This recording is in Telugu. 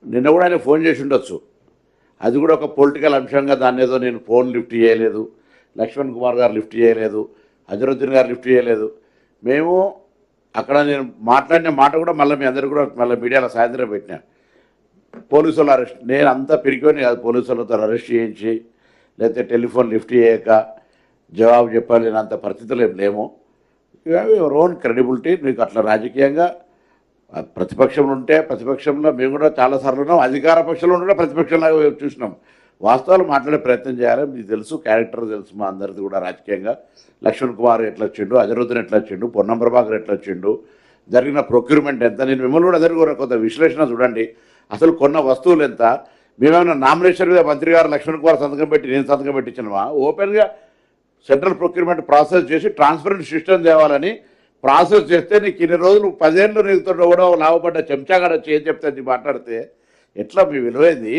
నిన్న కూడా ఆయన ఫోన్ చేసి ఉండొచ్చు. అది కూడా ఒక పొలిటికల్ అంశంగా దాన్ని ఏదో నేను ఫోన్ లిఫ్ట్ చేయలేదు, లక్ష్మణ్ కుమార్ గారు లిఫ్ట్ చేయలేదు, అజరుద్దీన్ గారు లిఫ్ట్ చేయలేదు. మేము అక్కడ నేను మాట్లాడిన మాట కూడా మళ్ళీ మీ అందరూ కూడా మళ్ళీ మీడియాలో సాయంత్రం పెట్టినా. పోలీసు వాళ్ళు అరెస్ట్, నేను అంతా పిరికొని కాదు, పోలీసు వాళ్ళతో అరెస్ట్ చేయించి లేకపోతే టెలిఫోన్ లిఫ్ట్ చేయక జవాబు చెప్పలేనంత పరిస్థితులు ఏం లేము. Your own credibility. మీకు అట్లా రాజకీయంగా ప్రతిపక్షంలో ఉంటే ప్రతిపక్షంలో మేము కూడా చాలాసార్లు ఉన్నాం, అధికార పక్షంలో ఉంటే ప్రతిపక్షంలాగా చూసినాం. వాస్తవాలు మాట్లాడే ప్రయత్నం చేయాలి. మీకు తెలుసు, క్యారెక్టర్ తెలుసు మా అందరిది కూడా రాజకీయంగా. లక్ష్మణ్ కుమార్ ఎట్లా వచ్చిండు, అజరుద్దీన్ ఎట్లా వచ్చిండు, పొన్నం ప్రభాకర్ ఎట్లా వచ్చిండు, జరిగిన ప్రొక్యూర్మెంట్ ఎంత. నేను మిమ్మల్ని కూడా అందరికీ కూడా కొంత విశ్లేషణ చూడండి. అసలు కొన్న వస్తువులు ఎంత. మేమేమైనా నామినేషన్ మీద మంత్రి గారు లక్ష్మణ్ కుమార్ సంతకం పెట్టి నేను సంతకం పెట్టించినవా? ఓపెన్గా సెంట్రల్ ప్రొక్యూర్మెంట్ ప్రాసెస్ చేసి ట్రాన్స్పరెంట్ సిస్టమ్ తేవాలని ప్రాసెస్ చేస్తే నీకు ఇన్ని రోజులు 10 ఏళ్ళు నీకు కూడా లాభపడ్డ చెంచాగాడ చేసి చెప్తే మాట్లాడితే ఎట్లా మీ విలువైంది?